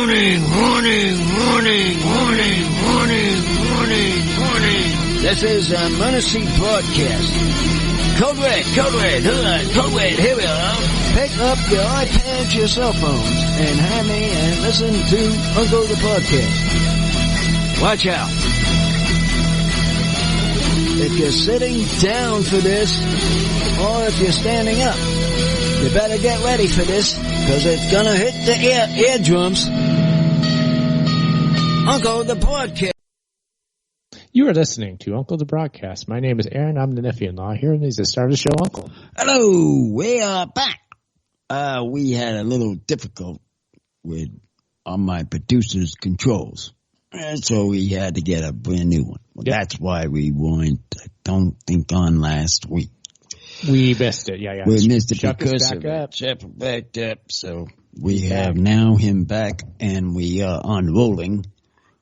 This is a Emergency Broadcast. Code Red, here we are. Pick up your iPads, your cell phones, and have me and listen to Uncle the Podcast. Watch out. If you're sitting down for this, or if you're standing up, you better get ready for this, because it's gonna hit the eardrums. Uncle the Podcast. You are listening to Uncle the Broadcast. My name is Aaron. I'm the nephew-in-law. Here is the star of the show, Uncle. Hello, we are back. We had a little difficult on my producer's controls. And so we had to get a brand new one. Well, yep. That's why we weren't, I don't think, on last week. We missed it. Yeah. We missed it Chuck because is back up. Chuck backed up. So we have now him back, and we are unrolling.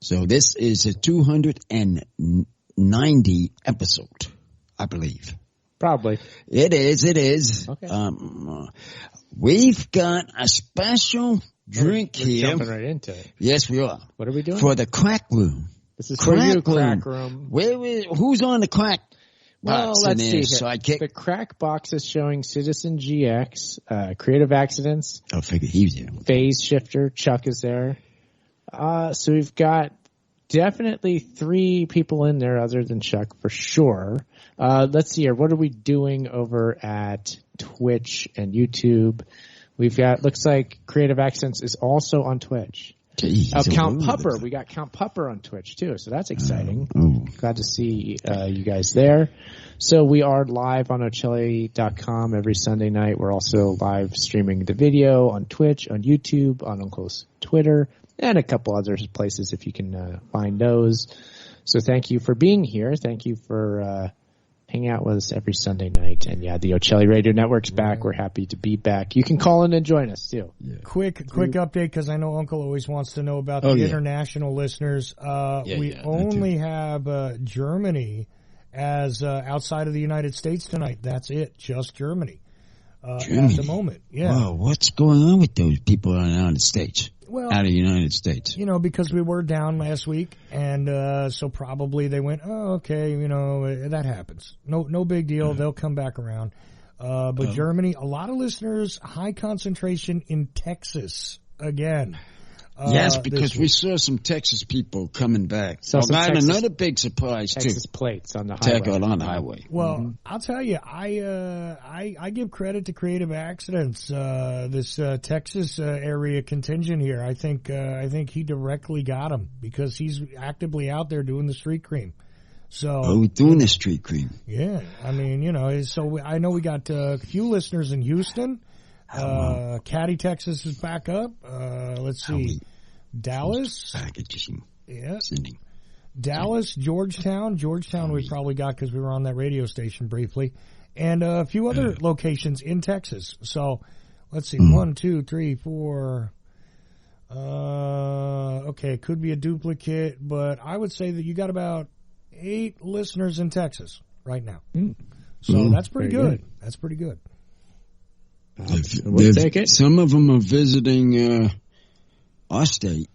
So this is a 290 episode, I believe. Probably. It is. Okay. We've got a special drink We're here. jumping right into it. Yes, we are. What are we doing? For the crack room. This is for you, crack room. Who's on the crack Well, box let's in see. there? Sidekick? The crack box is showing Citizen GX, Creative Accidents. I figured he was there. Phase Shifter. Chuck is there. So we've got definitely 3 people in there other than Chuck for sure. Let's see here. What are we doing over at Twitch and YouTube? We've got, looks like Creative Accents is also on Twitch. Jeez, Count Pupper. We got Count Pupper on Twitch too, so that's exciting. Glad to see you guys there. So we are live on Ochelli.com every Sunday night. We're also live streaming the video on Twitch, on YouTube, on Uncle's Twitter, and a couple other places if you can find those. So thank you for being here. Thank you for hanging out with us every Sunday night. And yeah, the Ochelli Radio Network's back. We're happy to be back. You can call in and join us too. Yeah. Quick update, because I know Uncle always wants to know about the international listeners. We only have Germany as outside of the United States tonight. That's it, just Germany. At the moment. Yeah. Wow, what's going on with those people in the United States? Well, out of the United States. Because we were down last week, and so probably they went, oh, okay, that happens. No big deal. They'll come back around. But Germany, a lot of listeners, high concentration in Texas again. Yes, because we saw some Texas people coming back. Another big surprise, Texas too. plates on the highway. On the highway. Well, I'll tell you, I give credit to Creative Accidents. This Texas area contingent here, I think he directly got him because he's actively out there doing the street cream. So we're doing the street cream. Yeah, I mean, so I know we got a few listeners in Houston. Caddy, Texas is back up. Let's see. Dallas. Packaging. Yeah. Sending. Dallas, Georgetown. We probably got because we were on that radio station briefly. And a few other locations in Texas. So, let's see. 1, 2, 3, 4. Okay, could be a duplicate, but I would say that you got about 8 listeners in Texas right now. So that's pretty good. That's pretty good. We'll take it. Some of them are visiting our state,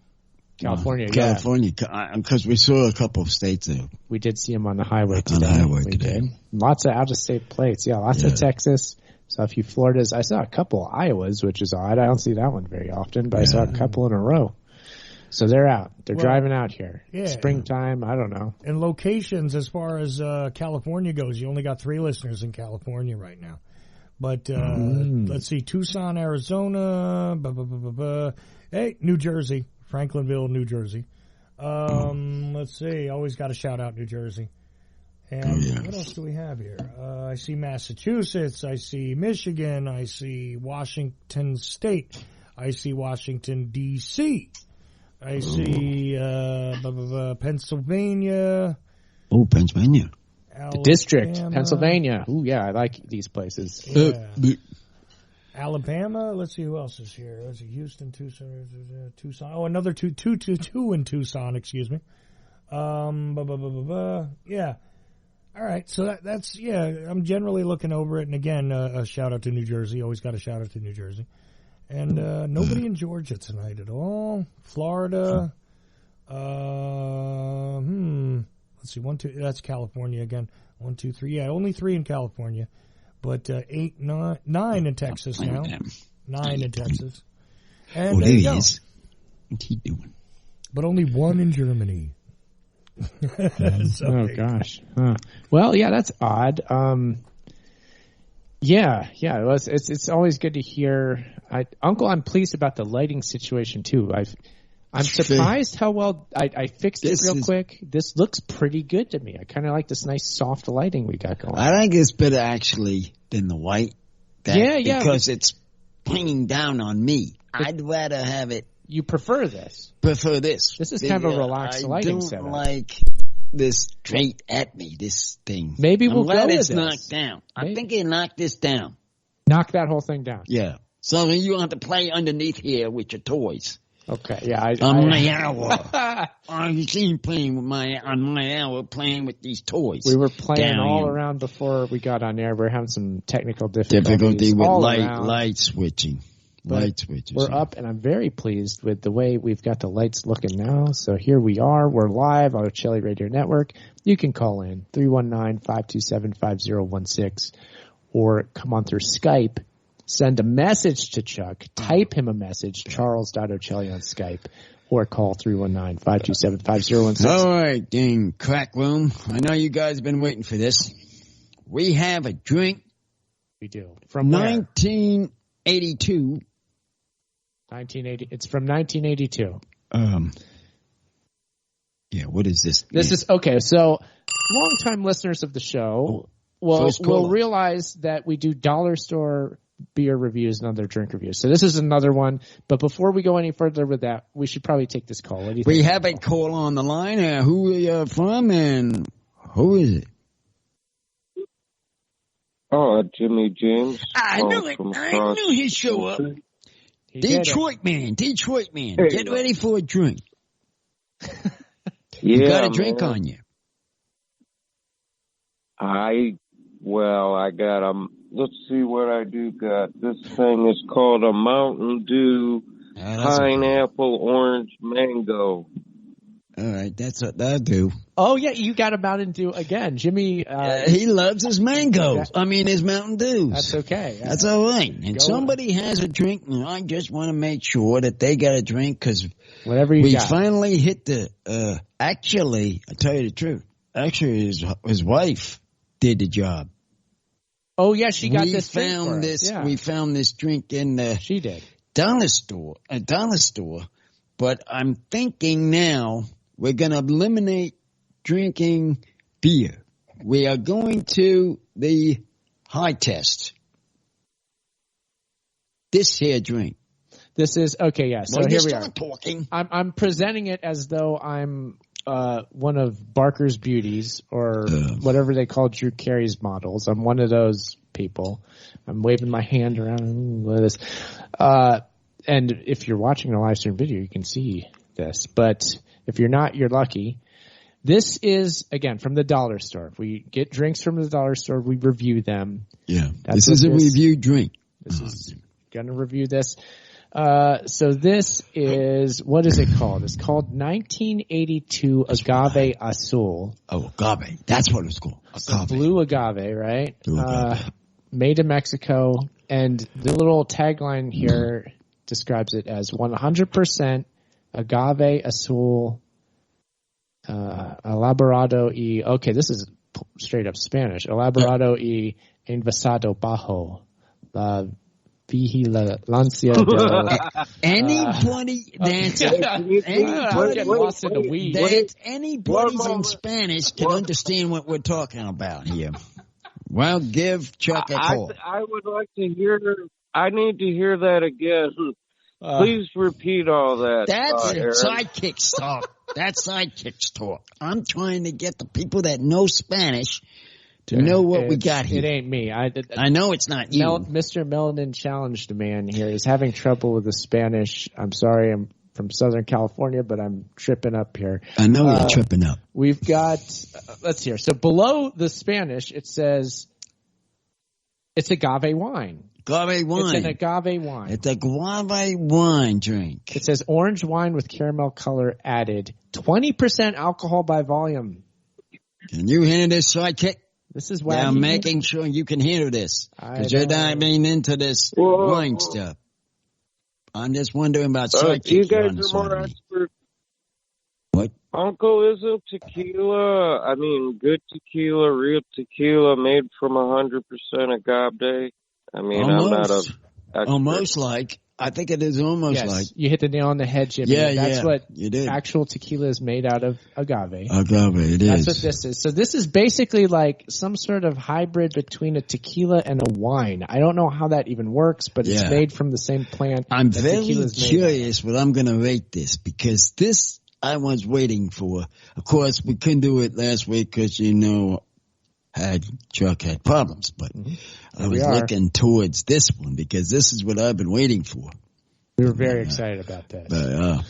California, because we saw a couple of states there. We did see them on the highway today. Did. Lots of out-of-state plates. Yeah, lots of Texas. Saw a few Floridas. I saw a couple of Iowas, which is odd. I don't see that one very often, but I saw a couple in a row. So they're out. They're driving out here. Yeah. Springtime, I don't know. And locations, as far as California goes, you only got 3 listeners in California right now. But let's see, Tucson, Arizona, hey, New Jersey, Franklinville, New Jersey. Let's see, always got to shout out New Jersey. And what else do we have here? I see Massachusetts, I see Michigan, I see Washington State, I see Washington, D.C., I see Pennsylvania. Oh, Pennsylvania. The district, Pennsylvania. Ooh, yeah, I like these places. Yeah. Alabama. Let's see who else is here. Let's see, Houston, Tucson. Oh, another two in Tucson. Excuse me. Yeah. All right. So that's I'm generally looking over it, and again, a shout out to New Jersey. Always got a shout out to New Jersey. And nobody in Georgia tonight at all. Florida. Let's see, 1, 2. That's California again. 1, 2, 3. Yeah, only 3 in California, but 8, 9 in Texas now. 9 in Texas. And there you go. What's he doing? But only 1 in Germany. Oh gosh. Huh. Well, yeah, that's odd. Yeah. It's always good to hear. Uncle, I'm pleased about the lighting situation too. I'm surprised how well I fixed it real quick. This looks pretty good to me. I kind of like this nice soft lighting we got going. I think it's better actually than the white. Yeah. Because it's playing down on me. I'd rather have it. You prefer this? Prefer this. This is kind of a relaxed lighting setup. I don't like this straight at me, this thing. Maybe we'll go with it's this. Knocked down. I think they knocked this down. Knock that whole thing down. Yeah. So you don't have to play underneath here with your toys. Okay, yeah. On my hour. I've seen playing on my hour playing with these toys. We were playing all around before we got on air. We were having some technical difficulty with light switching. We're up, and I'm very pleased with the way we've got the lights looking now. So here we are. We're live on Ochelli Radio Network. You can call in 319-527-5016 or come on through Skype. Send a message to Chuck. Type him a message, charles.ochelli on Skype, or call 319-527-5016. All right, dang crack room. I know you guys have been waiting for this. We have a drink. We do. From 1982. 1980. It's from 1982. Yeah, what is this? This is, okay, so long-time listeners of the show will realize that we do dollar store beer reviews and other drink reviews. So this is another one. But before we go any further with that, we should probably take this call. What do you think? We have a call on the line. Who are you from and who is it? Oh, Jimmy James. I knew it. I knew he'd show up. Detroit man. Get ready for a drink. You got a drink on you. I got let's see what I do got. This thing is called a Mountain Dew Pineapple Orange Mango. All right, that's what I do. Oh, yeah, you got a Mountain Dew again. Jimmy. He loves his mangoes. His Mountain Dews. That's okay. That's all right. And somebody has a drink, and I just want to make sure that they got a drink because we finally hit the, actually, I'll tell you the truth. Actually, his wife did the job. Oh, yeah, she got this drink for us. Yeah. We found this drink in the she did. dollar store. But I'm thinking now we're going to eliminate drinking beer. We are going to the high test. This here drink. This is, okay, yeah. So here we are. Talking. I'm presenting it as though I'm one of Barker's Beauties or whatever they call Drew Carey's models. I'm one of those people. I'm waving my hand around with this. And if you're watching a live stream video, you can see this. But if you're not, you're lucky. This is, again, from the dollar store. If we get drinks from the dollar store, we review them. Yeah. This is a review drink. This is going to review this. So this is, what is it called? It's called 1982 Agave Azul. Oh, agave. That's what it's called. Agave. Blue agave, right? Blue agave. Made in Mexico. And the little tagline here describes it as 100% Agave Azul elaborado y, okay, this is straight up Spanish. Elaborado y envasado bajo la vigilancia de anybody that's anybody's in Spanish can understand what we're talking about here. Well, give Chuck a call. I would like to hear. I need to hear that again. Please repeat all that. That's sidekicks talk. That's sidekicks talk. I'm trying to get the people that know Spanish to know what we got here. It ain't me. I know it's not you. Mr. Melanin Challenged Man here is having trouble with the Spanish. I'm sorry, I'm from Southern California, but I'm tripping up here. I know you're tripping up. We've got, let's hear. So below the Spanish, it says it's agave wine. agave wine. It's an agave wine. It's a agave wine drink. It says orange wine with caramel color added. 20% alcohol by volume. Can you handle this, sidekick? This is why I'm making sure you can handle this. Because you're not being into this wine stuff. I'm just wondering about sidekick. You guys are more experts. What? Uncle, isn't tequila, good tequila, real tequila made from 100% agave? I'm not a expert. Almost like. I think it is almost like. You hit the nail on the head, Jimmy. Yeah, That's what you did. Actual tequila is made out of agave. Agave, it is. That's what this is. So this is basically like some sort of hybrid between a tequila and a wine. I don't know how that even works, but it's made from the same plant. I'm very curious what I'm going to rate this, because this I was waiting for. Of course, we couldn't do it last week because, Chuck had problems, but I was looking towards this one because this is what I've been waiting for. We were very excited about that. But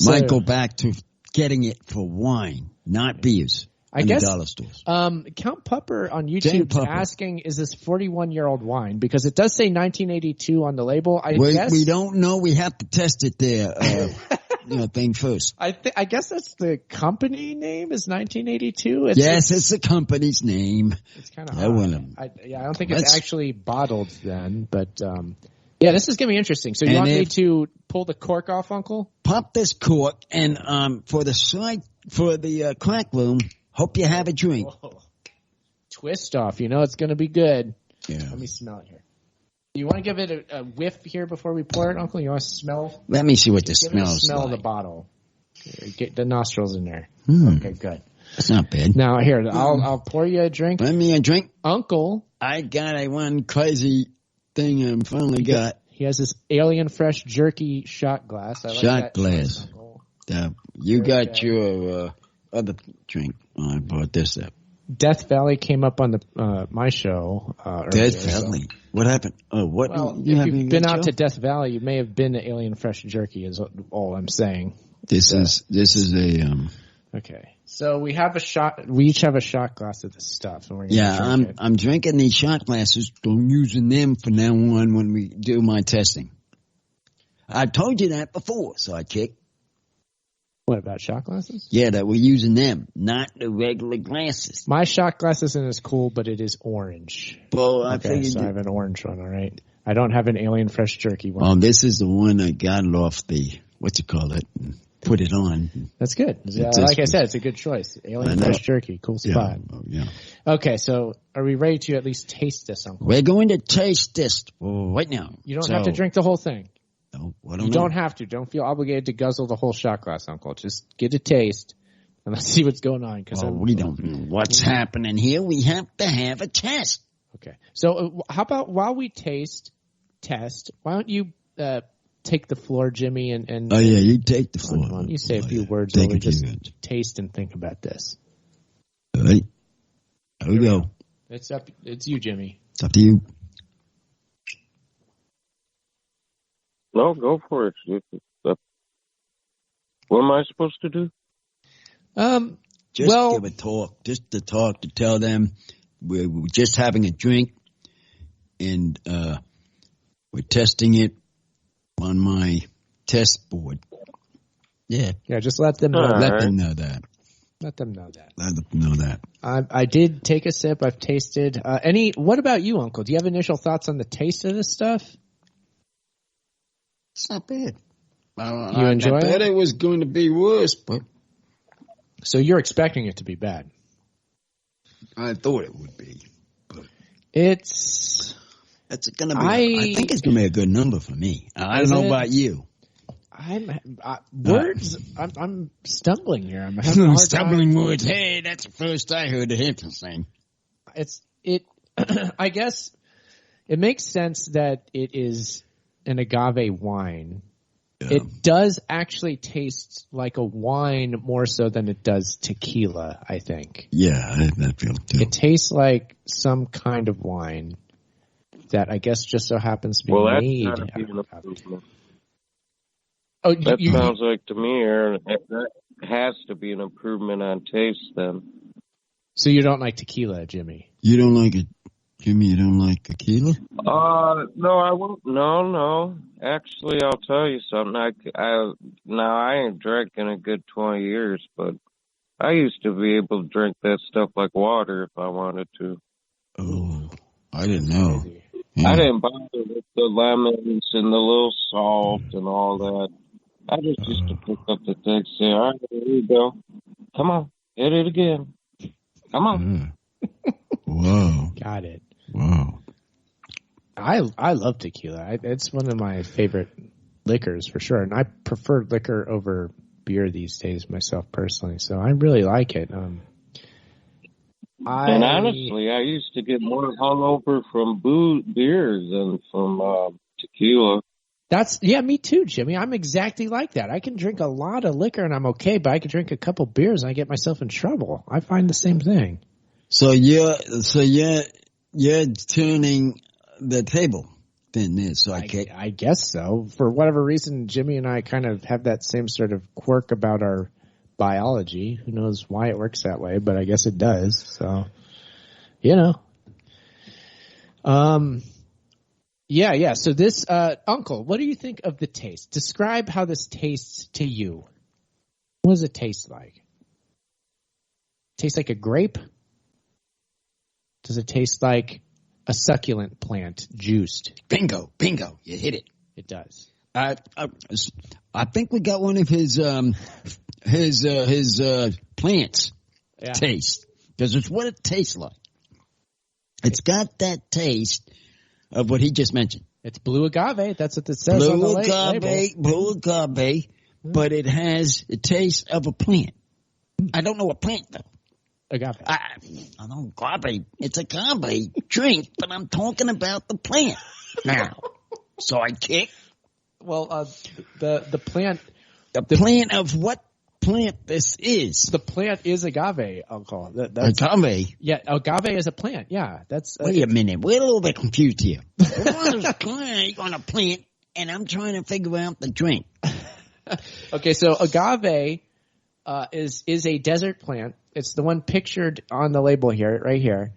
might go back to getting it for wine, not beers. I guess dollar stores. Count Pupper on YouTube is asking, is this 41-year-old wine? Because it does say 1982 on the label. We don't know. We have to test it there. Thing first. I guess that's the company name is 1982. It's the company's name. It's kind of hard. I don't think it's actually bottled then, but this is going to be interesting. So you want me to pull the cork off, Uncle? Pop this cork, and for the crack room, hope you have a drink. Whoa. Twist off. It's going to be good. Yeah. Let me smell it here. You want to give it a whiff here before we pour it, Uncle? You want to smell? Let me see what this smells like. Smell the bottle. Get the nostrils in there. Okay, good. That's not bad. Now, here, I'll pour you a drink. Let me a drink. Uncle. I got one crazy thing I finally got. He has this Alien Fresh Jerky shot glass. I like shot glass. You got your other drink. I brought this up. Death Valley came up on the my show. Death Valley? What happened? Oh, what? Well, if you've been out to Death Valley, you may have been to Alien Fresh Jerky. Is all I'm saying. This is a. Okay, so we have a shot. We each have a shot glass of this stuff, and we're gonna drink it. I'm drinking these shot glasses. I'm using them from now on when we do my testing. I told you that before, sidekick. What about shot glasses? Yeah, that we're using them, not the regular glasses. My shot glass isn't as cool, but it is orange. Well, I figured so I have an orange one, all right? I don't have an Alien Fresh Jerky one. Oh, this is the one I got it off the, and put it on. That's good. Like I said, it's a good choice. Alien Fresh Jerky, cool spot. Yeah. Okay, so are we ready to at least taste this, Uncle? We're going to taste this right now. You don't have to drink the whole thing. No, you don't have to. Don't feel obligated to guzzle the whole shot glass, Uncle. Just get a taste, and let's see what's going on. We don't know what's happening here. We have to have a test. Okay. So how about while we test, why don't you take the floor, Jimmy? And you take the floor. Why don't you say a few words while we just taste and think about this? All right. Here we go. It's you, Jimmy. It's up to you. No, go for it. What am I supposed to do? Give a talk. Just to talk, to tell them we're just having a drink, and we're testing it on my test board. Yeah. Yeah, just let them know. Let them know that. Let them know that. Let them know that. I did take a sip. I've tasted. What about you, Uncle? Do you have initial thoughts on the taste of this stuff? It's not bad. You enjoy it? I thought it was going to be worse, but... So you're expecting it to be bad? I thought it would be, but... That's going to be... I think it's going to be a good number for me. I don't know about you. Words... I'm stumbling here. I'm having a hard stumbling time. Words. Hey, that's the first I heard of him saying. I guess it makes sense that it is an agave wine. Yeah. It does actually taste like a wine more so than it does tequila, I think. Yeah, I feel too. It tastes like some kind of wine that I guess just so happens to be made. That sounds like to me, Aaron, that has to be an improvement on taste then. So you don't like tequila, Jimmy? You don't like it? Jimmy, you don't like tequila? No, I won't. No. Actually, I'll tell you something. I ain't drank in a good 20 years, but I used to be able to drink that stuff like water if I wanted to. Oh, I didn't know. Yeah. I didn't bother with the lemons and the little salt and all that. I just used to pick up the thing, say, all right, here you go. Come on, hit it again. Come on. Whoa. Got it. Wow. I love tequila. It's one of my favorite liquors for sure, and I prefer liquor over beer these days myself personally. So I really like it. And honestly, I used to get more hungover from beers than from tequila. Me too, Jimmy. I'm exactly like that. I can drink a lot of liquor and I'm okay, but I can drink a couple beers and I get myself in trouble. I find the same thing. So you're turning the table then this. So I guess so. For whatever reason, Jimmy and I kind of have that same sort of quirk about our biology. Who knows why it works that way, but I guess it does. So, Yeah. So this, Uncle, what do you think of the taste? Describe how this tastes to you. What does it taste like? Taste like a grape? Does it taste like a succulent plant juiced? Bingo. You hit it. It does. I think we got one of his plants taste, because it's what it tastes like. It's got that taste of what he just mentioned. It's blue agave. That's what it says on the label. Blue agave, but it has the taste of a plant. I don't know what plant though. Agave. I know agave. It's agave drink, but I'm talking about the plant now. So I kick. Well, the plant. The plant of what plant this is? The plant is agave, Uncle. Agave? Yeah, agave is a plant. Yeah, that's. Wait a minute. We're a little bit confused here. There's a plant on a plant, and I'm trying to figure out the drink. Okay, so agave is a desert plant. It's the one pictured on the label here, right here.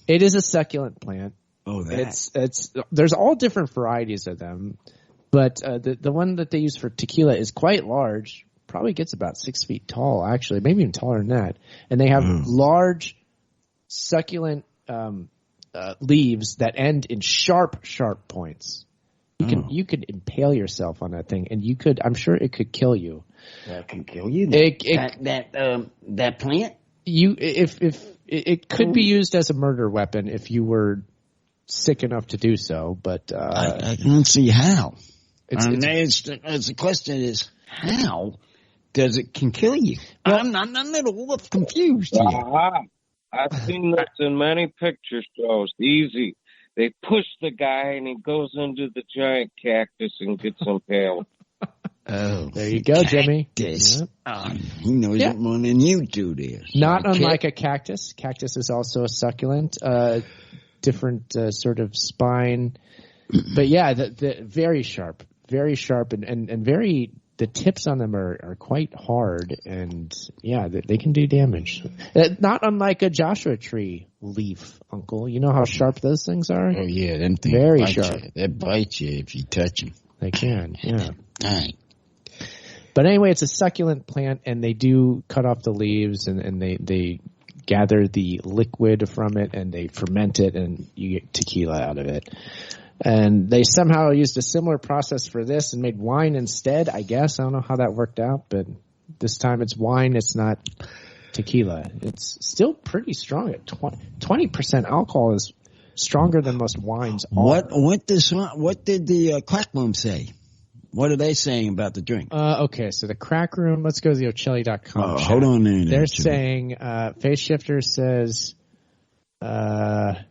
It is a succulent plant. Oh, that. It's there's all different varieties of them, but the one that they use for tequila is quite large. Probably gets about 6 feet tall, actually, maybe even taller than that. And they have large, succulent leaves that end in sharp points. You could impale yourself on that thing, and I'm sure it could kill you. That can kill you. That plant. If it could be used as a murder weapon if you were sick enough to do so, but I can't see how. The question is how does it can kill you? I'm a little confused here. I've seen this in many picture shows. Easy. They push the guy and he goes into the giant cactus and gets impaled. Oh, there you go, Jimmy. Cactus. Yeah. He knows it more than you do there. Not unlike a cactus. Cactus is also a succulent, different sort of spine. But yeah, the very sharp and very. The tips on them are quite hard, and yeah, they can do damage. Not unlike a Joshua tree leaf, Uncle. You know how sharp those things are? Oh yeah, them things very sharp. They bite you if you touch them. They can, yeah. All right. But anyway, it's a succulent plant, and they do cut off the leaves, and they gather the liquid from it, and they ferment it, and you get tequila out of it. And they somehow used a similar process for this and made wine instead, I guess. I don't know how that worked out, but this time it's wine. It's not tequila. It's still pretty strong at 20% alcohol is stronger than most wines are. What did the crack room say? What are they saying about the drink? Okay, so the crack room, let's go to the Ochelli.com. Hold on there. They're saying, Face Shifter says, hold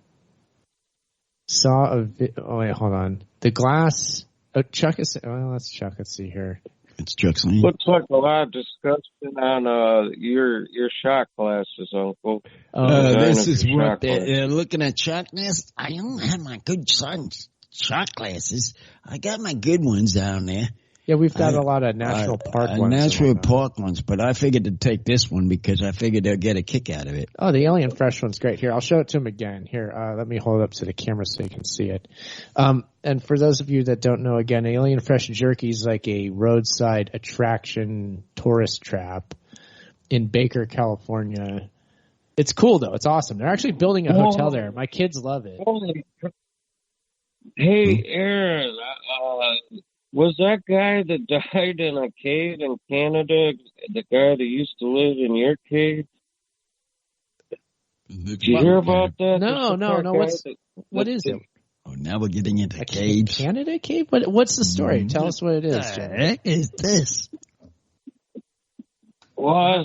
on. The glass. Chuck is. Well, let's Chuck. Let's see here. It's Chuck's name. Looks like a lot of discussion on your shot glasses, Uncle. This is what they're looking at shot glasses. I don't have my good shot glasses. I got my good ones down there, Yeah, we've got a lot of national park ones. National park ones, but I figured to take this one because I figured they'll get a kick out of it. Oh, the Alien Fresh one's great. Here, I'll show it to them again. Here, let me hold it up to the camera so you can see it. And for those of you that don't know, again, Alien Fresh Jerky is like a roadside attraction tourist trap in Baker, California. It's cool, though. It's awesome. They're actually building a hotel there. My kids love it. Hey, Aaron, was that guy that died in a cave in Canada the guy that used to live in your cave? Did you hear about that? No. What is it? Oh, now we're getting into caves. Canada cave? What's the story? Tell us what it is. What the heck is this? Well,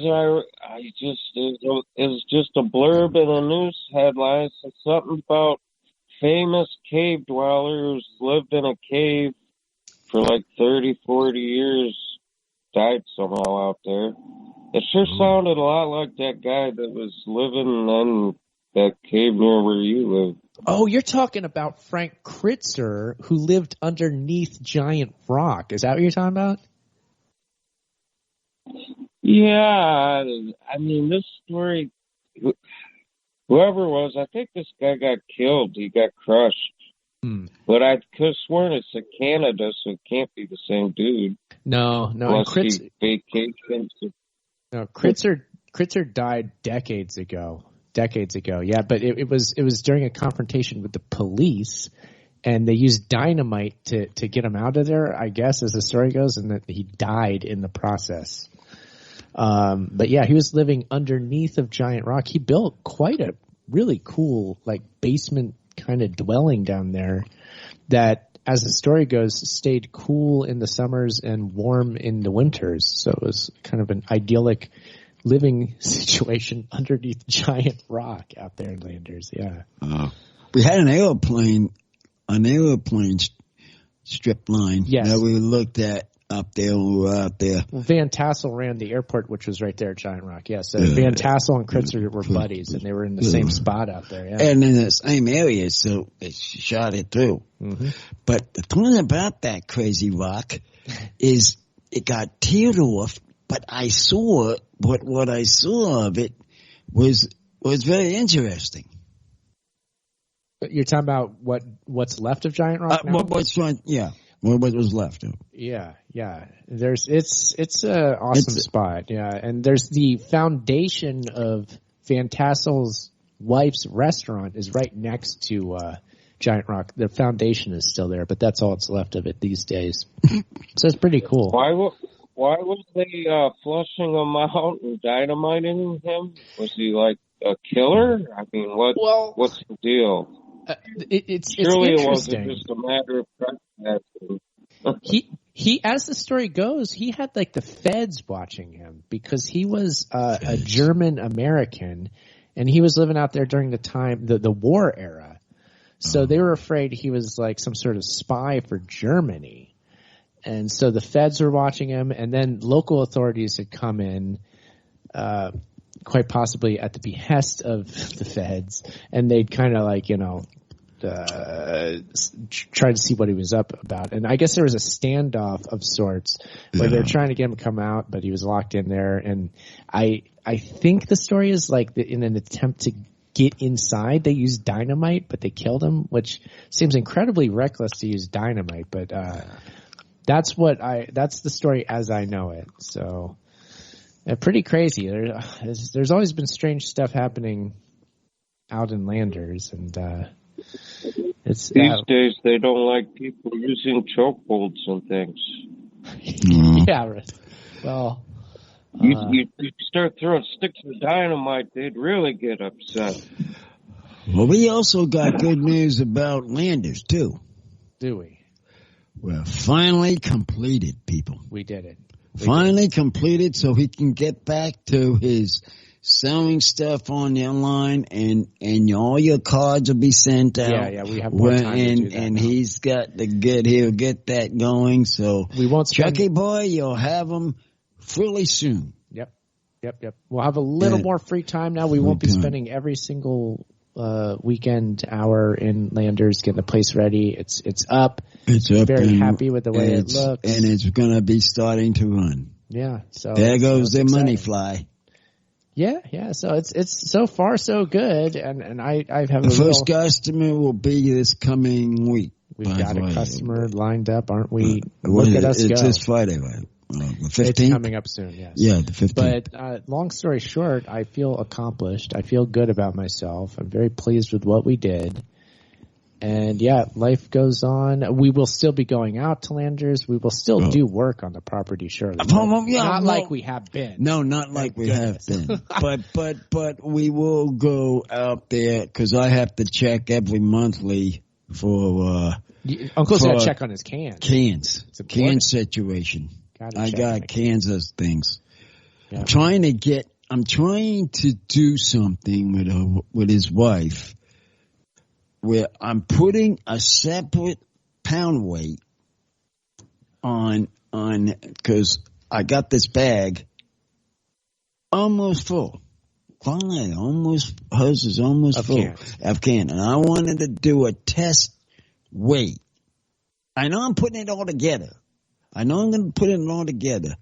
it's just a blurb in a news headline. It's something about famous cave dwellers lived in a cave for like 30, 40 years, died somehow out there. It sure sounded a lot like that guy that was living in that cave near where you live. Oh, you're talking about Frank Critzer, who lived underneath Giant Rock. Is that what you're talking about? Yeah, I mean, this story, whoever it was, I think this guy got killed. He got crushed. But I could have sworn it's in Canada, so it can't be the same dude. No. Critzer died decades ago. Yeah, but it was during a confrontation with the police, and they used dynamite to get him out of there, I guess, as the story goes, and that he died in the process. But yeah, he was living underneath of Giant Rock. He built quite a really cool, like, basement kind of dwelling down there that, as the story goes, stayed cool in the summers and warm in the winters. So it was kind of an idyllic living situation underneath Giant Rock out there in Landers. Yeah. We had an airplane strip line that we looked at up there when we were out there. Well, Van Tassel ran the airport, which was right there at Giant Rock. Yeah, so Van Tassel and Critzer were buddies, and they were in the same spot out there. Yeah. And in the same area, so they shot it through. Mm-hmm. But the thing about that crazy rock is it got teared off, but I saw what I saw of it was very interesting. You're talking about what's left of Giant Rock now? What was left? Yeah. It's a awesome spot. Yeah, and there's the foundation of Van Tassel's wife's restaurant is right next to Giant Rock. The foundation is still there, but that's all that's left of it these days. So it's pretty cool. Why was they flushing him out and dynamiting him? Was he like a killer? I mean, what's the deal? It's surely interesting. It wasn't just a matter of trespassing. He, as the story goes, he had like the feds watching him because he was a German American, and he was living out there during the time the war era. So they were afraid he was like some sort of spy for Germany, and so the feds were watching him, and then local authorities had come in. Quite possibly at the behest of the feds, and they'd kind of like, try to see what he was up about. And I guess there was a standoff of sorts where they're trying to get him to come out, but he was locked in there. And I think the story is like in an attempt to get inside, they used dynamite, but they killed him, which seems incredibly reckless to use dynamite. But that's the story as I know it. So. Pretty crazy. There's always been strange stuff happening out in Landers, and it's these days they don't like people using chokeholds and things. Yeah, well, you start throwing sticks of dynamite, they'd really get upset. Well, we also got good news about Landers too. Do we? We're finally completed, people. We did it. Finally completed, so he can get back to his selling stuff on the online, and all your cards will be sent out. Yeah, we have more time to do that. And he's got he'll get that going. So we won't Chucky boy, you'll have them fully soon. Yep. We'll have a little more free time now. We won't be spending every single weekend hour in Landers, getting the place ready. It's up. It's up. Very happy with the way it looks. And it's going to be starting to run. Yeah. So there goes the exciting. money fly. Yeah. So it's so far so good, and I have the first customer will be this coming week. We've got a customer lined up, aren't we? Look at us go. It's this Friday, right? The 15th? It's coming up soon, yes. Yeah, the 15th. But long story short, I feel accomplished. I feel good about myself. I'm very pleased with what we did. And yeah, life goes on. We will still be going out to Landers. We will still do work on the property, surely. Not like we have been. No, not like we have been. But we will go out there because I have to check every monthly for Uncle's got to check on his cans. Cans. Can situation. I got cans of things. Yeah. I'm trying to do something with his wife where I'm putting a separate pound weight on because I got this bag almost full. Hers is almost full of cans. And I wanted to do a test weight. I know I'm putting it all together. I know I'm going to put it all together,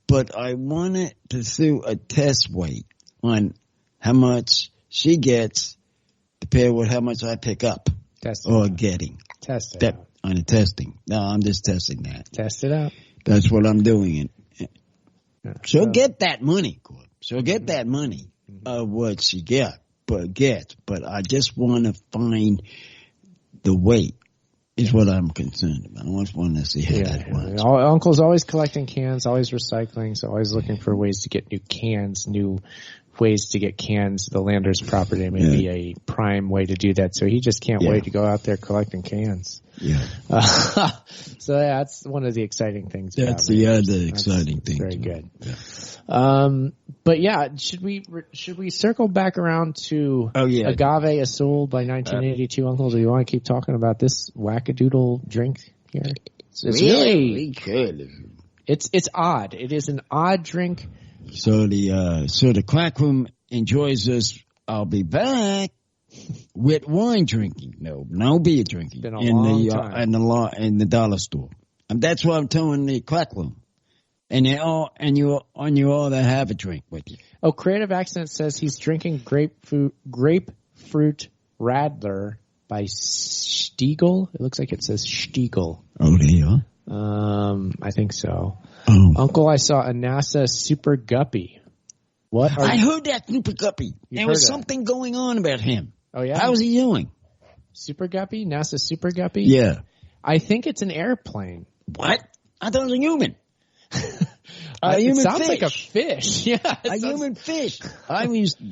but I wanted to do a test weight on how much she gets compared with how much I pick up getting. Test it out. On the testing. No, I'm just testing that. Test it out. That's what I'm doing. She'll get that money, Gord. She'll get that money of what she gets. But I just want to find the weight. Is what I'm concerned about. I just want to see how that works. Uncle's always collecting cans, always recycling, so always looking for ways to get new cans, new ways to get cans. The Landers property may be a prime way to do that, so he just can't wait to go out there collecting cans. Yeah. So that's one of the exciting things. That's the other exciting thing. Very good. Yeah. But yeah, should we circle back around to Agave Azul by 1982, Uncle? Do you want to keep talking about this wackadoodle drink here? We could. It's odd. It is an odd drink. So the crack room enjoys us. I'll be back with wine drinking. No beer drinking. Been a long time. In the dollar store. And that's what I'm telling the crack room. And you all that have a drink with you. Oh, Creative Accent says he's drinking grapefruit Radler by Stiegel. It looks like it says Stiegel. Oh, there you are. I think so. Oh. Uncle, I saw a NASA Super Guppy. What? I heard that Super Guppy. There was something going on about him. Oh, yeah? How's he doing? Super Guppy? NASA Super Guppy? Yeah. I think it's an airplane. What? I thought it was a human. It sounds like a fish. Yeah. A human fish. I used to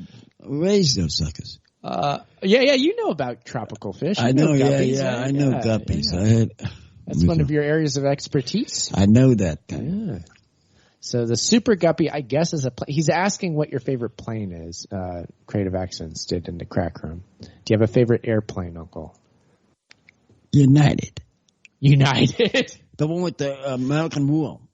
raise those suckers. Yeah, you know about tropical fish. I know guppies, right? I know guppies. Yeah. That's one of your areas of expertise. I know that. Yeah. So the Super Guppy, I guess, is a plane. He's asking what your favorite plane is. Creative Accents did in the crack room. Do you have a favorite airplane, Uncle? United. The one with the American wool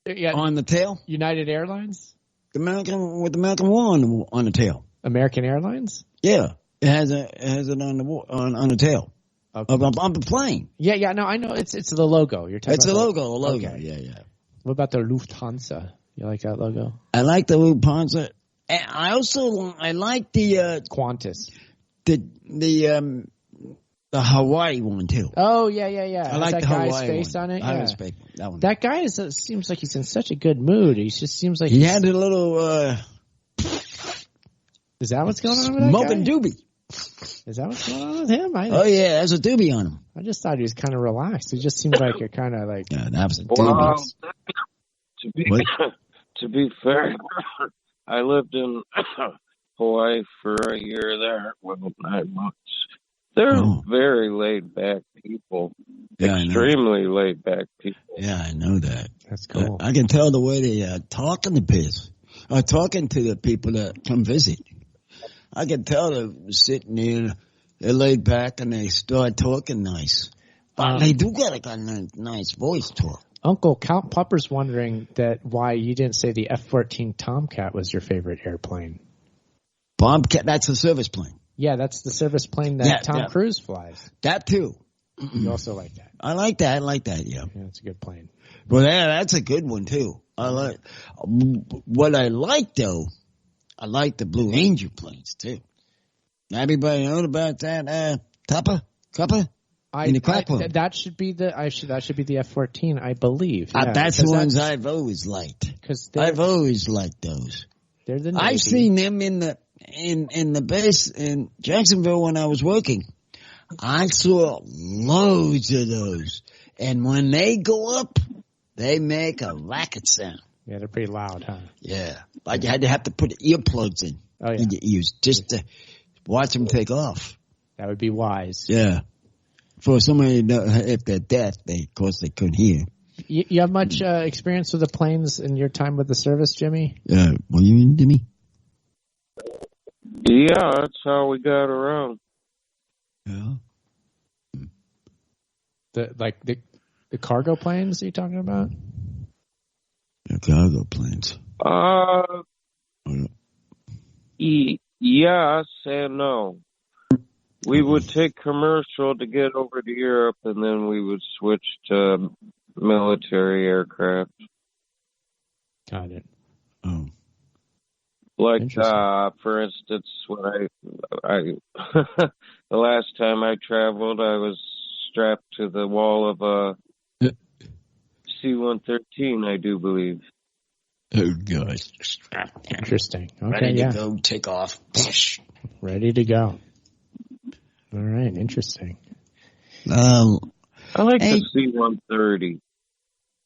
on the tail? United Airlines? With the American wool on the tail. American Airlines? Yeah. It has it on the tail. Okay. On the plane. Yeah, no, I know. It's the logo. You're talking about the logo. Okay. Yeah. What about the Lufthansa? You like that logo? I like the Lufthansa. And I like the Qantas. The Hawaii one too. Oh yeah. I like that the guy's Hawaii face one. on it. I Yeah. respect that one. That guy seems like he's in such a good mood. He just seems like he had a little. Is that what's going on with that smoking guy? doobie. Is that what's going on with him? Oh yeah, there's a doobie on him. I just thought he was kind of relaxed. He just seemed like a kind of like. Yeah, that was a doobie. To be fair, I lived in Hawaii for a year there, 9 months. They're very laid back people. Yeah, extremely laid back people. Yeah, I know that. That's cool. I can tell the way they talking to piss. Talking to the people that come visit. I can tell they're sitting there, they're laid back, and they start talking nice. But they do got a nice voice talk. Uncle, Count Pupper's wondering why you didn't say the F-14 Tomcat was your favorite airplane. Bombcat, that's a service plane. Yeah, that's the service plane that Tom Cruise flies. That too. You also like that? I like that. Yeah. Yeah, it's a good plane. Well, that's a good one too. What I like though, I like the Blue Angel planes too. Everybody know about that Cuppa? That should be the F-14, I believe. Yeah, that's the ones I've always liked. I've always liked those. They're the Navy. I've seen them in the base in Jacksonville when I was working. I saw loads of those, and when they go up, they make a racket sound. Yeah, they're pretty loud, huh? Yeah, like you had to have to put earplugs in your ears just to watch them take off. That would be wise. Yeah. For somebody, if they're deaf, of course they couldn't hear. You have much experience with the planes in your time with the service, Jimmy? Yeah. Were you in, Jimmy? Yeah, that's how we got around. Yeah. The cargo planes you're talking about? The cargo planes. Yes and no. We would take commercial to get over to Europe, and then we would switch to military aircraft. Got it. Oh. Like, for instance, when I the last time I traveled, I was strapped to the wall of a C-130, I do believe. Oh, gosh. Interesting. Okay, ready to go, take off. Ready to go. All right, interesting. I like the C-130.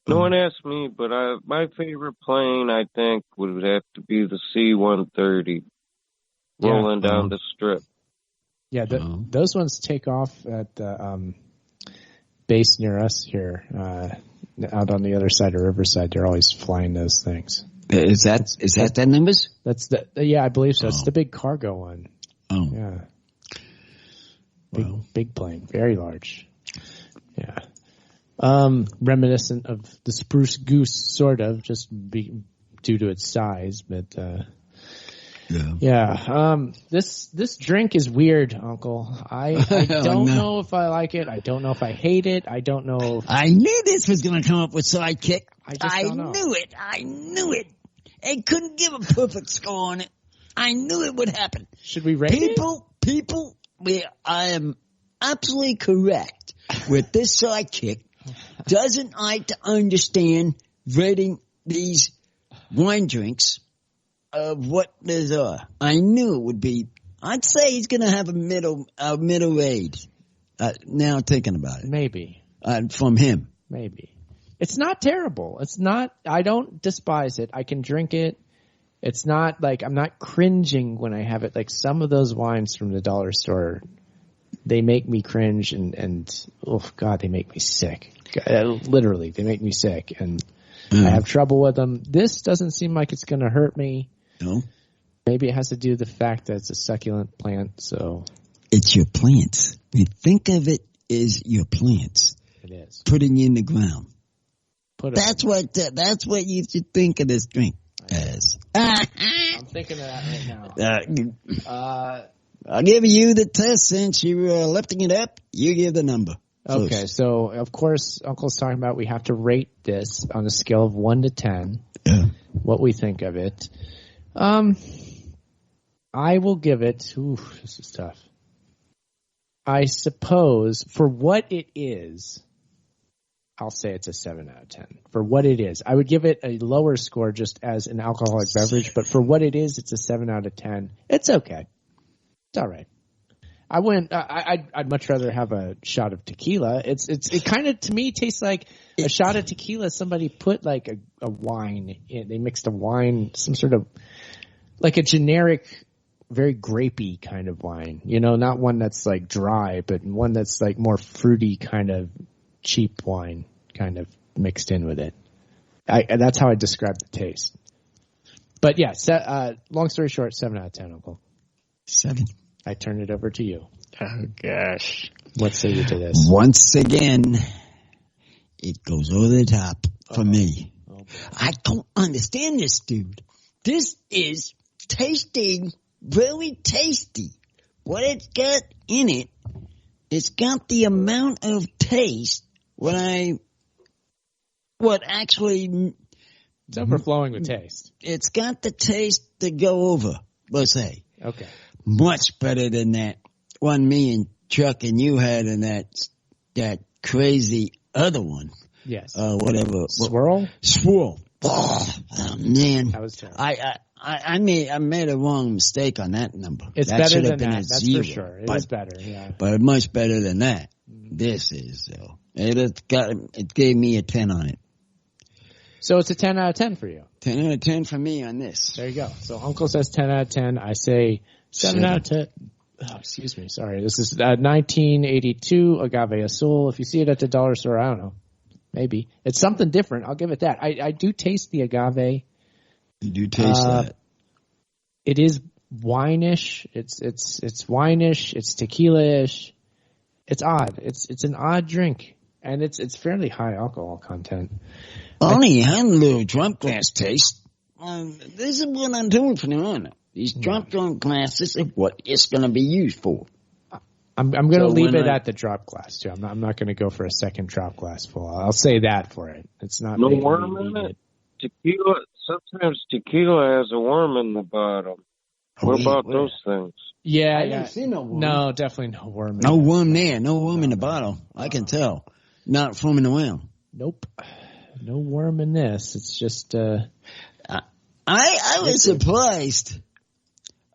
No one asked me, but my favorite plane, I think, would have to be the C-130 rolling down the strip. Yeah, those ones take off at the base near us here, out on the other side of Riverside. They're always flying those things. Is that the numbers? That's I believe so. It's the big cargo one. Oh, yeah. Big plane, very large. Yeah. Reminiscent of the Spruce Goose, sort of, just due to its size, but this drink is weird, Uncle. I don't know if I like it. I don't know if I hate it. I don't know. I knew this was going to come up with Sidekick. I knew it. I knew it. I couldn't give a perfect score on it. I knew it would happen. Should we rate it? People, I am absolutely correct with this Sidekick. Doesn't like to understand rating these wine drinks of what these are. I knew it would be. I'd say he's going to have a middle age. Now thinking about it, maybe from him, maybe it's not terrible. It's not. I don't despise it. I can drink it. It's not like I'm not cringing when I have it. Like some of those wines from the dollar store, they make me cringe and oh God, they make me sick. Literally, they make me sick, and I have trouble with them. This doesn't seem like it's going to hurt me. No. Maybe it has to do with the fact that it's a succulent plant. So it's your plants. You think of it as your plants. It is putting in the ground. That's what you should think of this drink as. I'm thinking of that right now. I'll give you the test since you're lifting it up. You give the number. Okay, so of course, Uncle's talking about we have to rate this on a scale of 1 to 10. Yeah. What we think of it. I will give it. Ooh, this is tough. I suppose for what it is, I'll say it's a 7 out of 10. For what it is, I would give it a lower score just as an alcoholic beverage, but for what it is, it's a 7 out of 10. It's okay. It's all right. I'd much rather have a shot of tequila. It kind of to me tastes like a shot of tequila. Somebody put like a wine in. They mixed a wine, some sort of like a generic, very grapey kind of wine. You know, not one that's like dry, but one that's like more fruity kind of cheap wine kind of mixed in with it. That's how I describe the taste. But yeah, long story short, 7 out of 10, Uncle. 7. I turn it over to you. Oh, gosh. What say you to this? Once again, it goes over the top for me. Okay. I don't understand this, dude. This is tasting really tasty, what it's got in it, it's got the amount of taste it's overflowing with taste. It's got the taste to go over, let's say. Okay. Much better than that one me and Chuck and you had in that crazy other one. Yes. Whatever. Swirl? Oh, man. That was terrible. I made a wrong mistake on that number. It's that better than been that. a That's zero, for sure. It is better, yeah. But much better than that. This is, though. It gave me a 10 on it. So it's a 10 out of 10 for you. 10 out of 10 for me on this. There you go. So Uncle says 10 out of 10. I say 7 out of 10. Oh, excuse me. Sorry. This is 1982 Agave Azul. If you see it at the dollar store, I don't know. Maybe. It's something different. I'll give it that. I do taste the agave. You do taste that. It is wine-ish. It's wine-ish. It's tequila-ish. It's odd. It's an odd drink. And it's fairly high alcohol content. Only had a little drunk glass taste. This is what I'm doing from now on. These drunk glasses are what it's going to be used for. I'm going to leave it at the drop glass too. I'm not going to go for a second drop glass full. I'll say that for it. It's not no worm in it. Tequila. Sometimes tequila has a worm in the bottom. What about those things? Yeah, I didn't see no worm. No, definitely no worm. No worm there. No worm in the bottle. I can tell. Not foaming around. Nope. No worm in this. It's just. I was surprised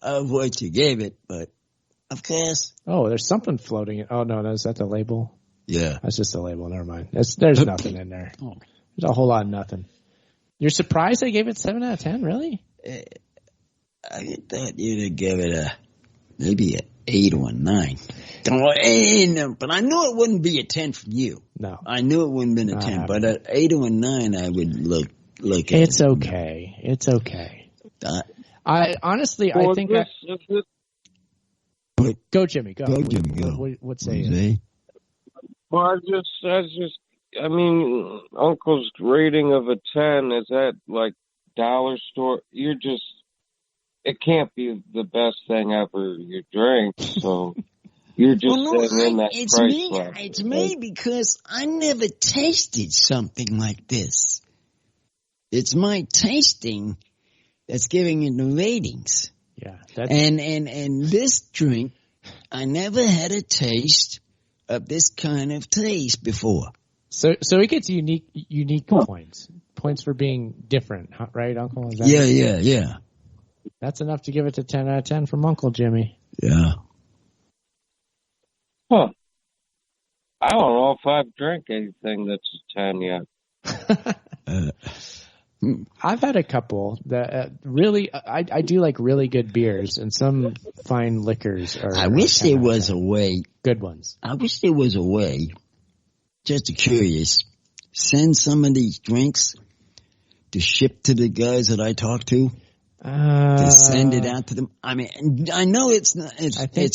of what you gave it, but of course. Oh, there's something floating. Oh no, is that the label? Yeah, that's just the label. Never mind. There's nothing in there. There's a whole lot of nothing. You're surprised I gave it 7 out of 10? Really? I thought you'd have given it maybe an 8 or a 9. But I knew it wouldn't be a 10 from you. No, I knew it wouldn't have been a 10. But at 8 or a 9, I would look at. It's okay. It's okay. I honestly, I think. Go, Jimmy. Go. Go, Jimmy. Go. What say you? Well, I mean, Uncle's rating of a 10 is that like dollar store. It can't be the best thing ever you drink. So you're just sitting in that price level. It's me because I never tasted something like this. It's my tasting that's giving it the ratings. Yeah. And this drink, I never had a taste of this kind of taste before. So it gets unique points. Points for being different, right, Uncle? Is that Yeah. That's enough to give it to 10 out of 10 from Uncle Jimmy. Yeah. Huh. I don't know if I've drank anything that's a 10 yet. I've had a couple that really, I do like really good beers, and some fine liquors are. I wish there was a way. Good ones. I wish there was a way, just curious, send some of these drinks to ship to the guys that I talk to. To send it out to them. I mean, I know it's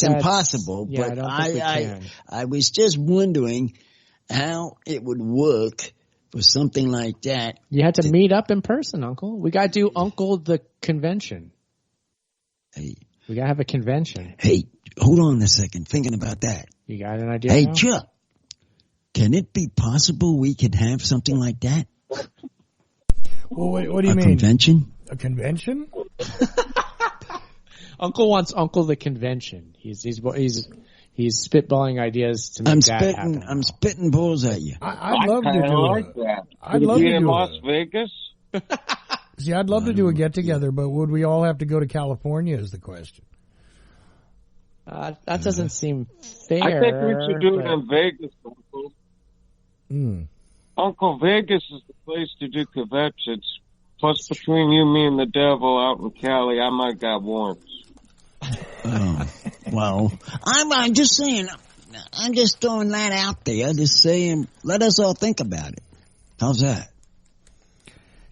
impossible, but I was just wondering how it would work for something like that. You had to meet up in person, Uncle. We got to do Uncle the convention. Hey. We got to have a convention. Hey, hold on a second. Thinking about that. You got an idea? Hey, Chuck, can it be possible we could have something like that? Well, what do you mean? A convention? A convention? Uncle wants Uncle the convention. He's spitballing ideas to make that happen. I'm spitting balls at you. I'd love to do like that. I'd love to do Las Vegas. See, I'd love to do a get together, but would we all have to go to California? Is the question. That doesn't seem fair. I think we should do it in Vegas, Uncle. Uncle, Vegas is the place to do conventions. Plus, between you, me, and the devil out in Cali, I might got warrants. Well, I'm just saying, I'm just throwing that out there. Just saying, let us all think about it. How's that?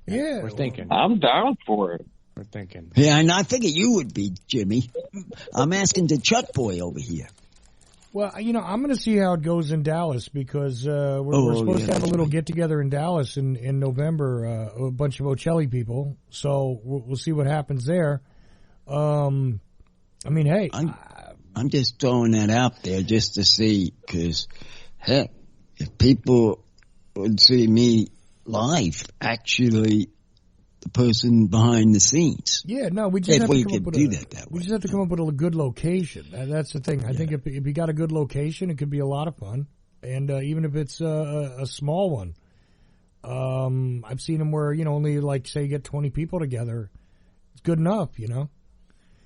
Yeah. We're thinking. I'm down for it. We're thinking. Yeah, and I figured you would be, Jimmy. I'm asking the Chuck boy over here. Well, I'm going to see how it goes in Dallas because we're supposed to have a little get-together in Dallas in November, a bunch of Ochelli people. So we'll see what happens there. I mean, hey, I'm just throwing that out there just to see, because heck, if people would see me live, actually the person behind the scenes. Yeah, no, we just have to come up with that way. We just have to come up with a good location. That's the thing. I think if you got a good location, it could be a lot of fun. And even if it's a small one, I've seen them where, only like, say you get 20 people together. It's good enough, Yeah.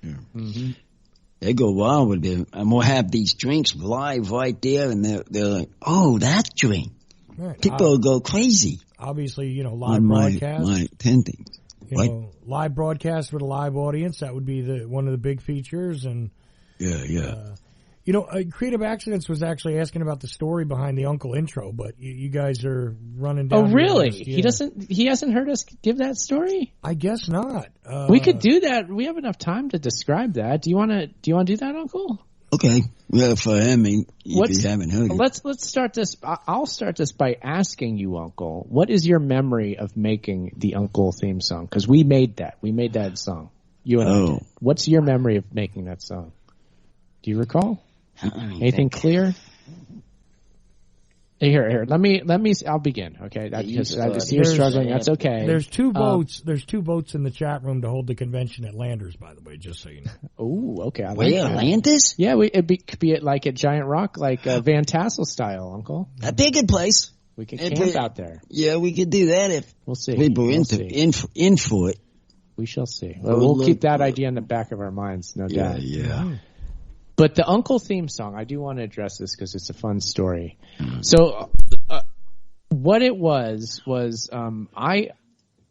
Mm-hmm. They go wild with it. And we'll have these drinks live right there, and they're like, oh, that drink. Right. People will go crazy. Obviously, live broadcast. My attending. Live broadcast with a live audience, that would be one of the big features. And yeah. Creative Accidents was actually asking about the story behind the Uncle intro, but you guys are running down. Oh, really? He hasn't heard us give that story? I guess not. We could do that. We have enough time to describe that. Do you want to do that, Uncle? Okay. Well, for him, if you haven't heard it. Let's start this. I'll start this by asking you, Uncle, what is your memory of making the Uncle theme song? Because we made that. We made that song. You and I did. What's your memory of making that song? Do you recall? Anything clear? Here. Let me. I'll begin. Okay, because I see you're struggling. That's okay. There's two votes. There's 2 votes in the chat room to hold the convention at Landers. By the way, just so you know. Oh, okay. I like that. Landers? Yeah, could be like at Giant Rock, like Van Tassel style, Uncle. A bigger place. We could camp out there. Yeah, we could do that if we'll see. People in for it. We shall see. We'll keep that idea in the back of our minds, no doubt. Yeah. But the Uncle theme song, I do want to address this because it's a fun story. So, what it was I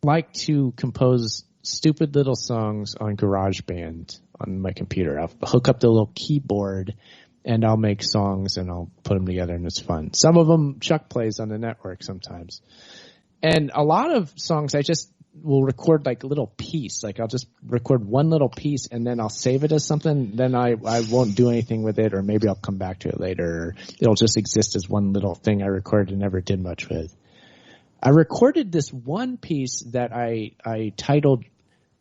like to compose stupid little songs on GarageBand on my computer. I'll hook up the little keyboard and I'll make songs and I'll put them together and it's fun. Some of them Chuck plays on the network sometimes. And a lot of songs I just will record like a little piece. Like I'll just record one little piece and then I'll save it as something. Then I won't do anything with it, or maybe I'll come back to it later. Or it'll just exist as one little thing I recorded and never did much with. I recorded this one piece that I titled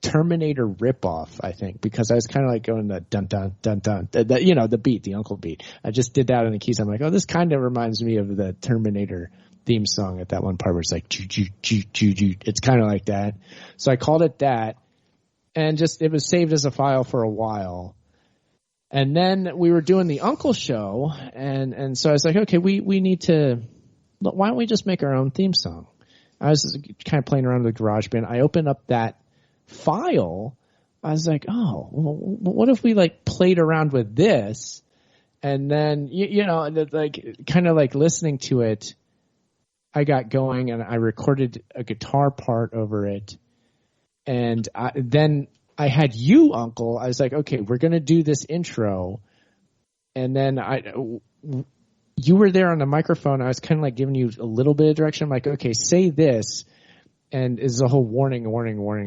Terminator Ripoff, I think, because I was kind of like going the dun dun dun dun, the beat, the Uncle beat. I just did that on the keys. I'm like, oh, this kind of reminds me of the Terminator theme song at that one part where it's like it's kind of like that. So I called it that, and it was saved as a file for a while. And then we were doing the Uncle show, and so I was like, okay, we need to, why don't we just make our own theme song? I was kind of playing around with GarageBand. I opened up that file. I was like, oh, well, what if we like played around with this, and then kind of like listening to it, I got going and I recorded a guitar part over it. And then I had you, Uncle. I was like, okay, we're going to do this intro. And then you were there on the microphone. I was kind of like giving you a little bit of direction. I'm like, okay, say this. And it's a whole warning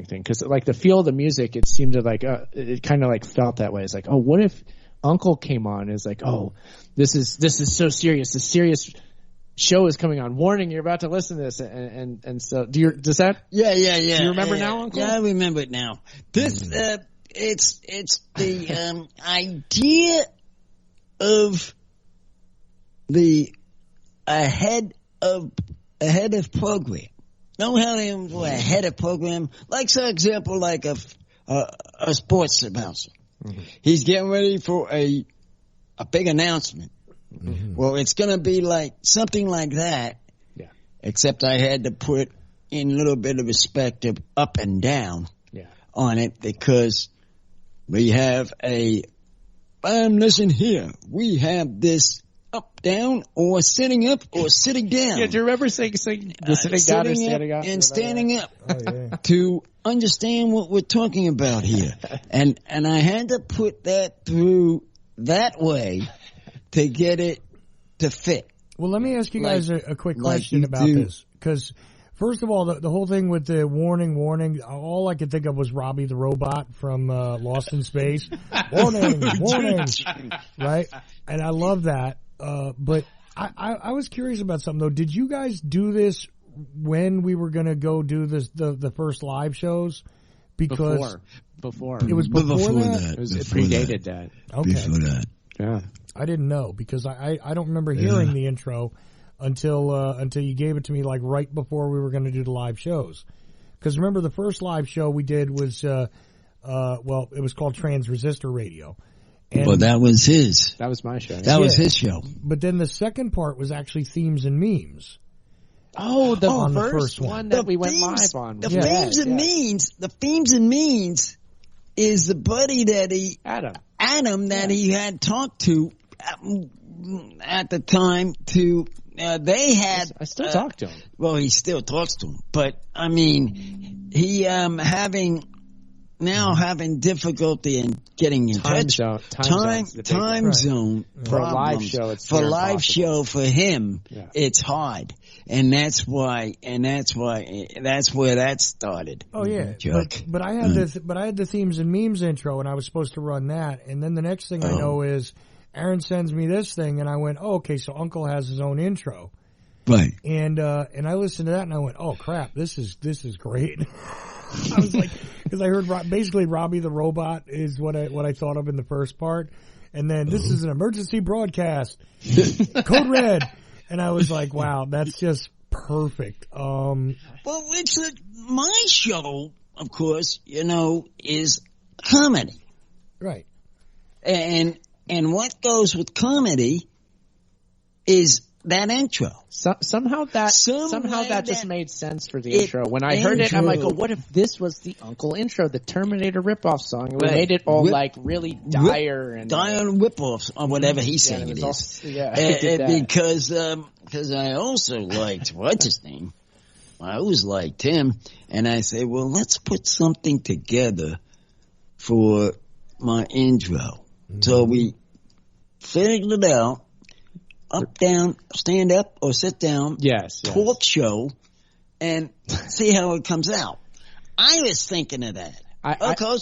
thing. Cause like the feel of the music, it seemed to like, it kind of like felt that way. It's like, oh, what if Uncle came on? It's like, oh, this is so serious. The serious show is coming on. Warning, you're about to listen to this. And so does that? Yeah. Do you remember now, Uncle? Yeah, I remember it now. This, it's the, idea of the ahead of program. Know how they were ahead of program? Like, for example, like a sports announcer. Mm-hmm. He's getting ready for a big announcement. Mm-hmm. Well, it's going to be like something like that. Yeah. Except I had to put in a little bit of perspective up and down on it, because we have listen here. We have this up, down, or sitting up, or sitting down. Yeah, do you remember saying sitting down or standing up? And standing up to understand what we're talking about here. And I had to put that through that way to get it to fit. Well, let me ask you guys a quick question about this. Because, first of all, the whole thing with the warning, all I could think of was Robbie the Robot from Lost in Space. Warning, right? And I love that. But I was curious about something, though. Did you guys do this when we were going to go do the first live shows? Because Before. It was before that? It predated that. Okay. Before that. Yeah. I didn't know because I don't remember hearing the intro until you gave it to me like right before we were going to do the live shows. Because remember the first live show we did was it was called Transistor Radio. And well, that was his. That was my show. That was his show. But then the second part was actually themes and memes. Oh, the first one that we went live on. The themes and memes. The themes and memes is the buddy that Adam that he had talked to at the time to. They had. I still talk to him. Well, he still talks to him, but I mean, he having difficulty in getting in touch. Time zone for a live show. It's for a live show for him. Yeah. It's hard, and that's where that started. Oh yeah, but I had the themes and memes intro, and I was supposed to run that, and then the next thing I know is Aaron sends me this thing, and I went, oh, okay, so Uncle has his own intro. Right. And I listened to that, and I went, oh, crap, this is great. I was like, because I heard basically Robbie the Robot is what I thought of in the first part. And then this is an emergency broadcast. Code Red. And I was like, wow, that's just perfect. Well, my show, of course, is comedy. Right. And what goes with comedy is that intro. Somehow that just made sense for the intro. When I heard it, I'm like, oh, what if this was the Uncle intro, the Terminator ripoff song? And we made it all really dire and ripoffs or whatever he said it is. Because I also liked what's his name. I always liked him, and I said, well, let's put something together for my intro. Mm-hmm. So we figured it out. Up, down, stand up or sit down. Yes. Talk show, and see how it comes out. I was thinking of that.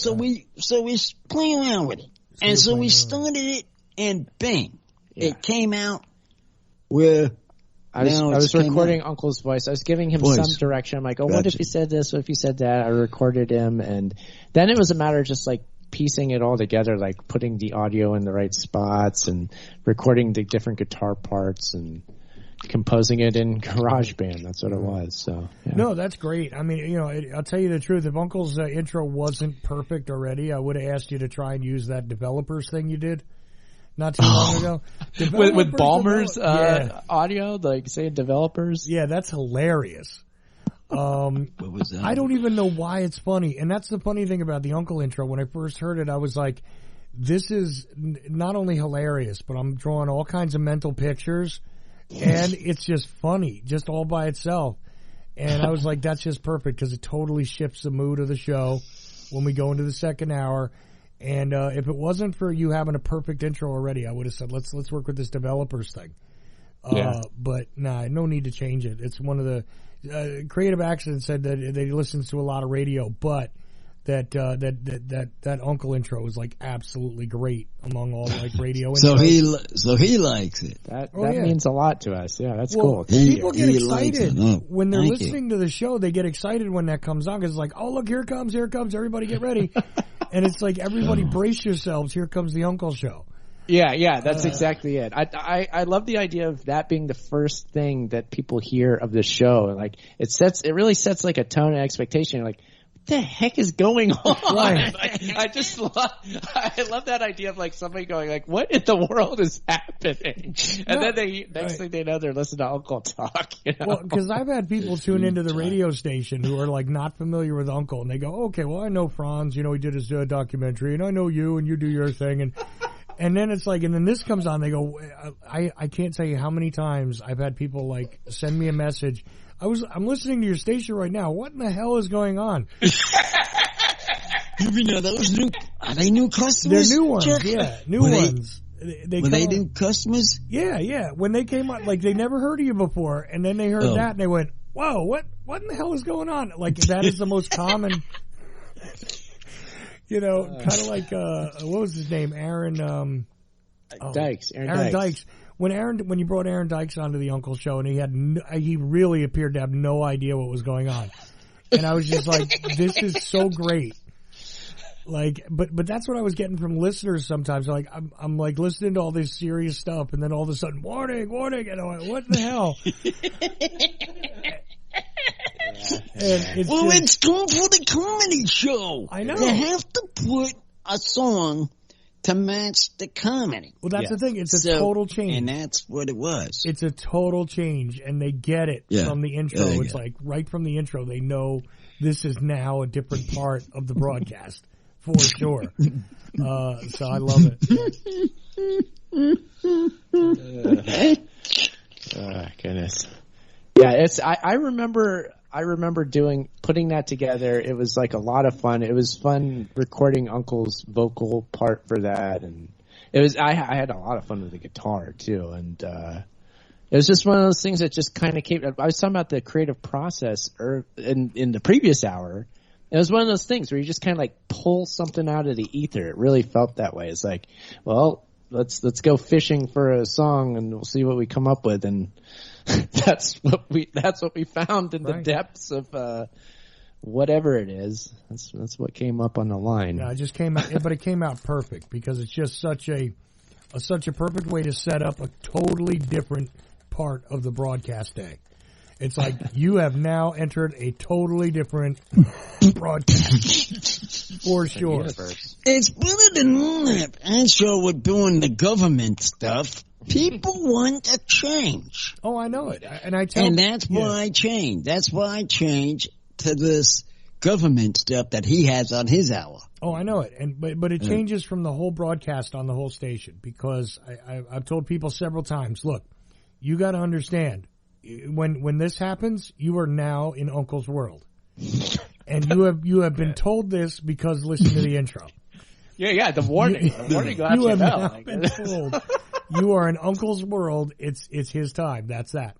So we play around with it, and so we started it, and bang, it came out. Where I was recording Uncle's voice. I was giving him some direction. I'm like, oh, what if he said this? What if he said that? I recorded him, and then it was a matter of just like piecing it all together, like putting the audio in the right spots and recording the different guitar parts and composing it in GarageBand. That's what it was. So no, that's great. I mean, I'll tell you the truth. If Uncle's intro wasn't perfect already, I would have asked you to try and use that developers thing you did not too long ago. with Ballmer's audio, like saying developers. Yeah, that's hilarious. What was that? I don't even know why it's funny. And that's the funny thing about the Uncle intro. When I first heard it, I was like, this is not only hilarious, but I'm drawing all kinds of mental pictures. And it's just funny, just all by itself. And I was like, that's just perfect because it totally shifts the mood of the show when we go into the second hour. And if it wasn't for you having a perfect intro already, I would have said, let's work with this developers thing. But no need to change it. It's one of the Creative Accident said that they listens to a lot of radio, but that Uncle intro is like absolutely great among all like radio. So he likes it. That means a lot to us. Yeah, that's cool. People get excited when they're listening to the show. They get excited when that comes on because it's like, oh look, here it comes. Everybody get ready, and it's like everybody brace yourselves. Here comes the Uncle show. Yeah, that's exactly it. I love the idea of that being the first thing that people hear of the show. Like it really sets like a tone and expectation. You're like, what the heck is going on? Right. I love that idea of like somebody going like, what in the world is happening? And then next thing they know, they're listening to Uncle talk. Well, because I've had people tune into the radio station who are like not familiar with Uncle, and they go, okay, well I know Franz, he did his documentary, and I know you, and you do your thing, and then it's like, and then this comes on, they go, I can't tell you how many times I've had people like send me a message. I'm listening to your station right now. What in the hell is going on? You mean those new? Are they new customers? They're new ones. Yeah, new ones. Were they new customers? Yeah. When they came on, like they never heard of you before, and then they heard that and they went, "Whoa, what in the hell is going on?" Like that is the most common. Kind of like what was his name? Aaron Dykes. Aaron Dykes. When you brought Aaron Dykes onto the Uncle show, and he really appeared to have no idea what was going on, and I was just like, this is so great. Like, but that's what I was getting from listeners sometimes. Like, I'm like listening to all this serious stuff, and then all of a sudden, warning, and I'm like, what the hell? It's time for the comedy show. I know. You have to put a song to match the comedy. Well, that's the thing. It's a total change. And that's what it was. It's a total change, and they get it from the intro. It's like right from the intro, they know this is now a different part of the broadcast, for sure. So I love it. Oh, goodness. Yeah, I remember putting that together. It was like a lot of fun. It was fun recording Uncle's vocal part for that, and I had a lot of fun with the guitar too. And it was just one of those things that just kind of came. I was talking about the creative process in the previous hour. It was one of those things where you just kind of like pull something out of the ether. It really felt that way. It's like, well, let's go fishing for a song and we'll see what we come up with. And that's what we found in the depths of whatever it is. That's what came up on the line. Yeah, it just came out, but it came out perfect because it's just such a perfect way to set up a totally different part of the broadcast day. It's like you have now entered a totally different broadcast, for sure. It's better than that. I'm sure we're doing the government stuff. People want a change. Oh, I know it. And that's why I changed. That's why I changed to this government stuff that he has on his hour. Oh, I know it. But it changes from the whole broadcast on the whole station because I've told people several times, look, you got to understand. When this happens, you are now in Uncle's world, and you have been told this because listen to the intro. Yeah, the warning. The warning. You have now been told you are in Uncle's world. It's his time. That's that.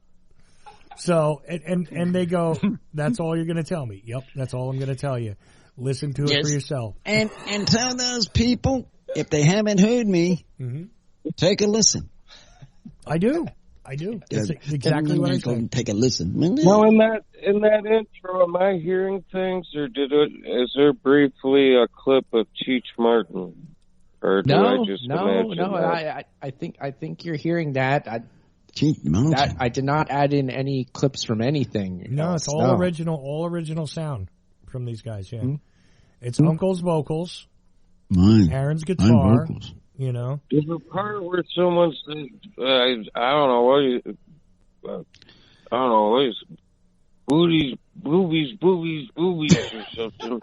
So and they go, that's all you're going to tell me. Yep, that's all I'm going to tell you. Listen to it for yourself. And tell those people if they haven't heard me, take a listen. I do. It's exactly what I said. Take a listen. Well, in that intro, am I hearing things, or is there briefly a clip of Cheech Martin, or do I just imagine that? I think you're hearing that. I did not add in any clips from anything. No, it's all original sound from these guys. Yeah, it's Uncle's vocals, Aaron's guitar. You know, there's a part where someone says, I don't know what is boobies or something.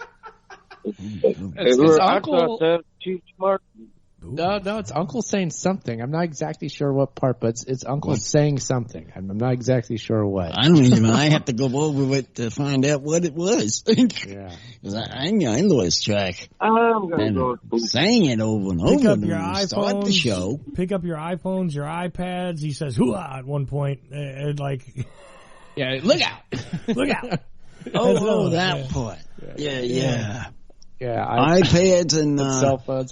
I thought that's Cheech Martin. No, it's Uncle saying something. I'm not exactly sure what part, but it's Uncle saying something. I'm not exactly sure what. I don't even know. I have to go over it to find out what it was. Yeah. Because I lost track. I'm going to go saying it over and over. Pick up your iPhones. The show. Pick up your iPhones, your iPads. He says, hoo-ah, at one point. Yeah, look out. Look out. That part. Yeah. Yeah, iPads and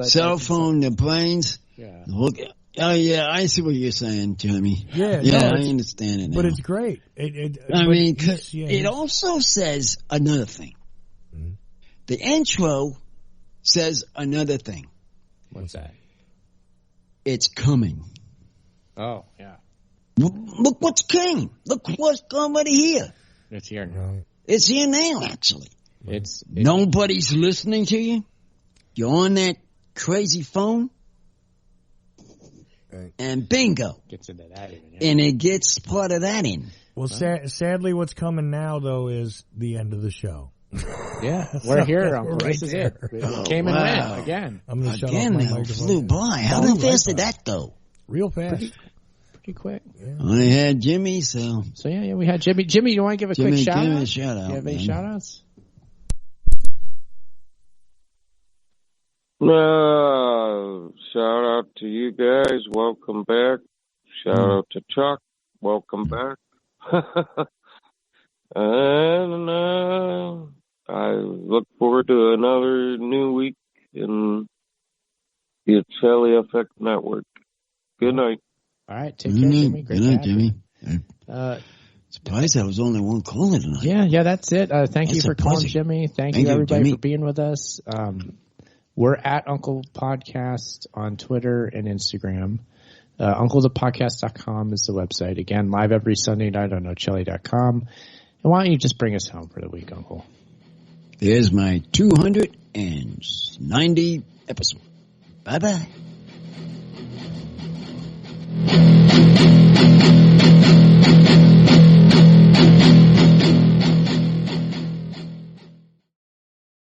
cell phone, the planes. Yeah. Oh yeah, I see what you're saying, Jeremy. Yeah, I understand it now. But it's great. It also says another thing. Mm-hmm. The intro says another thing. What's that? It's coming. Oh yeah. Look what's came. Look what's already here. It's here now. It's here now, actually. Nobody's listening to you. You're on that crazy phone, and bingo, gets into that even, and it gets part of that in. Well, sadly, what's coming now though is the end of the show. Yeah, we're here, Uncle. This is it. It came and went again. I'm going to shut off my microphone. Flew by. How fast did that go? Real fast. Pretty quick. Yeah. I had Jimmy, so yeah, we had Jimmy. Jimmy, you want to give a quick shout out? Give a shout out. You have any shout outs? Shout out to you guys. Welcome back. Shout out to Chuck. Welcome back. And I look forward to another new week in the Ochelli Effect Network. Good night. All right. Take care, Jimmy. Good night, Jimmy. Surprised I was only one caller tonight. Yeah, that's it. Thank you for calling, Jimmy. Thank you, everybody, for being with us. We're at Uncle Podcast on Twitter and Instagram. UncleThePodcast.com is the website. Again, live every Sunday night on Ochelli.com. And why don't you just bring us home for the week, Uncle? There's my 290 episode. Bye-bye.